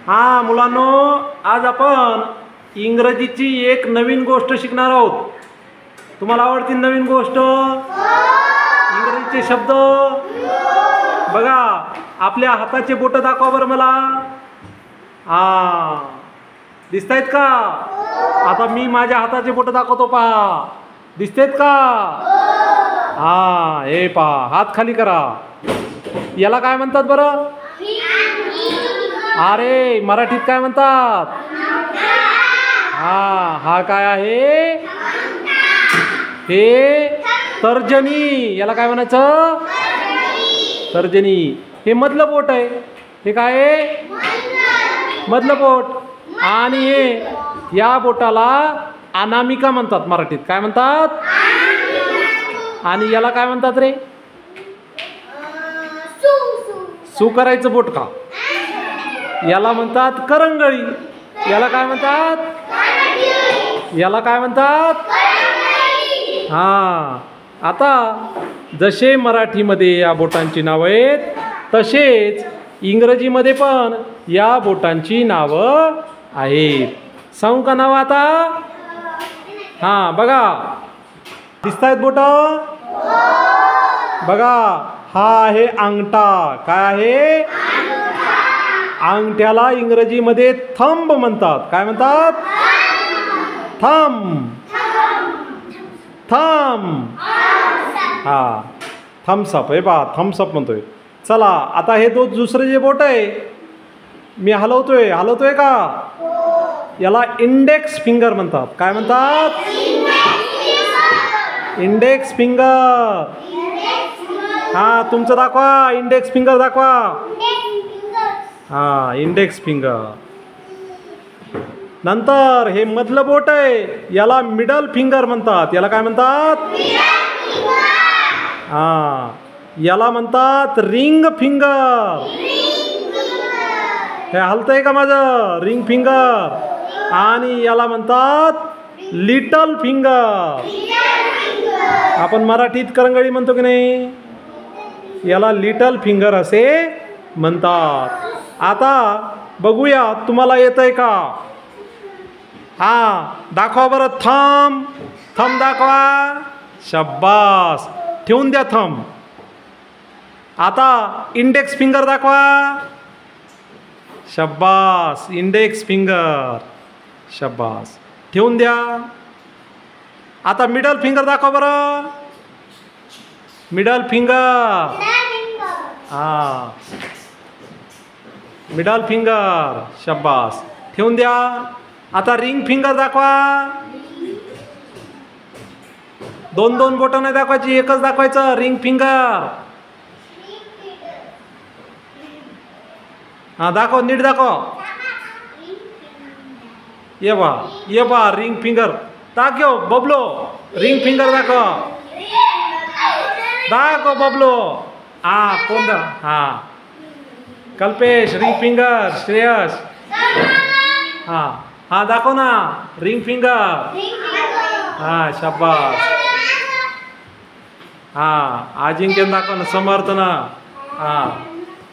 हा मुलांनो, आज आपण इंग्रजीची एक नवीन गोष्ट शिकणार आहोत. तुम्हाला आवडतील नवीन गोष्ट? इंग्रजीचे शब्द बघा. आपल्या हाताचे बोट दाखवा बरं मला. हा, दिसतायत का? आता मी माझ्या हाताचे बोट दाखवतो, पहा. दिसतेत का? हा, हे पहा, हात खाली करा. याला काय म्हणतात बरं? अरे, मराठीत काय म्हणतात? हा काय आहे? हे तर्जनी. याला काय म्हणायचं? तर्जनी. हे मधलं बोट आहे. हे काय आहे? मधलं बोट. आणि हे या बोटाला अनामिका म्हणतात. मराठीत काय म्हणतात? आणि याला काय म्हणतात रे? सू करायचं बोट का? याला म्हणतात करंगळी. याला काय म्हणतात? याला काय म्हणतात? हा. आता जसे मराठीमध्ये या बोटांची नावं आहेत, तसेच इंग्रजीमध्ये पण या बोटांची नावं आहेत. सांगू का नावं आता? हा, बघा. दिसतायत बोट? बघा, हा आहे अंगठा. काय आहे? अंगठ्याला इंग्रजीमध्ये थंब म्हणतात. काय म्हणतात? थंब. थंब. हा, थम्सअप. हे पहा, थम्सअप म्हणतोय. चला, आता हे दुसरं जे बोट आहे, मी हलवतोय का? याला इंडेक्स फिंगर म्हणतात. काय म्हणतात? Index finger. हा, तुमचं दाखवा. इंडेक्स फिंगर दाखवा. हा, इंडेक्स फिंगर. नंतर हे मधलं बोट आहे, याला मिडल फिंगर म्हणतात. याला काय म्हणतात? हा, याला म्हणतात रिंग फिंगर. हे हलतंय का माझं? Ring finger. आणि याला म्हणतात लिटल फिंगर. आपण मराठीत करंगळी म्हणतो की नाही? याला लिटल फिंगर असे म्हणतात. आता बघूया तुम्हाला येतंय का? हा, दाखवा बरं. थंब. थंब दाखवा. शब्बास. ठेवून द्या थंब. आता इंडेक्स फिंगर दाखवा. शब्बास. Index finger. शब्बास. ठेवून द्या. आता मिडल फिंगर दाखवा बरं. Middle finger. हा, मिडल फिंगर. शब्बास. ठेवून द्या. आता रिंग फिंगर दाखवा. दोन बोटं नाही दाखवायची, एकच दाखवायचं. Ring finger. हा, दाखव, नीट दाखव. ये बा रिंग फिंगर दाखव. बबलो, रिंग फिंगर दाखव. दाखव बबलो. हा, कोण दा? हा, कल्पेश. Ring finger. श्रेयस. हा हा, दाखव ना. Ring finger. हा, शाबास. हा, अजिंक्य दाखव ना. समर्थ ना. हा,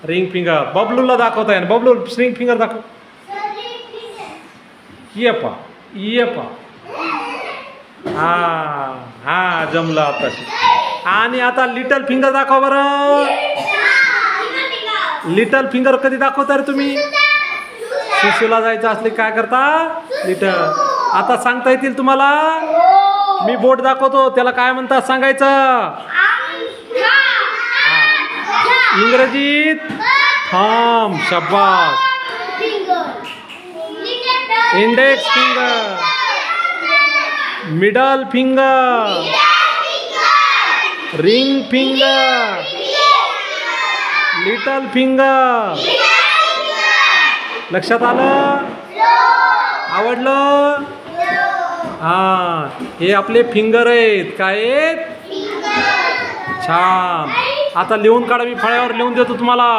रिंग फिंगर. बबलूला दाखवता आहे. बबलू, रिंग फिंगर दाखव. ये पा. हा हा, जमलं आताशी. आणि आता लिटल फिंगर दाखवा बरं. लिटल फिंगर कधी दाखवता रे तुम्ही? शिशूला जायचं असले काय करता? लिटल. आता सांगता येतील तुम्हाला? मी बोट दाखवतो, त्याला काय म्हणतात सांगायचं? इंग्रजीत थंब. शब्बास. Index finger. Middle finger. Ring finger. Little finger. लक्षात आलं? आवडलं? हा, हे आपले फिंगर आहेत. काय आहेत? छान. आता लिहून काढा. मी फळ्यावर लिहून देतो तुम्हाला.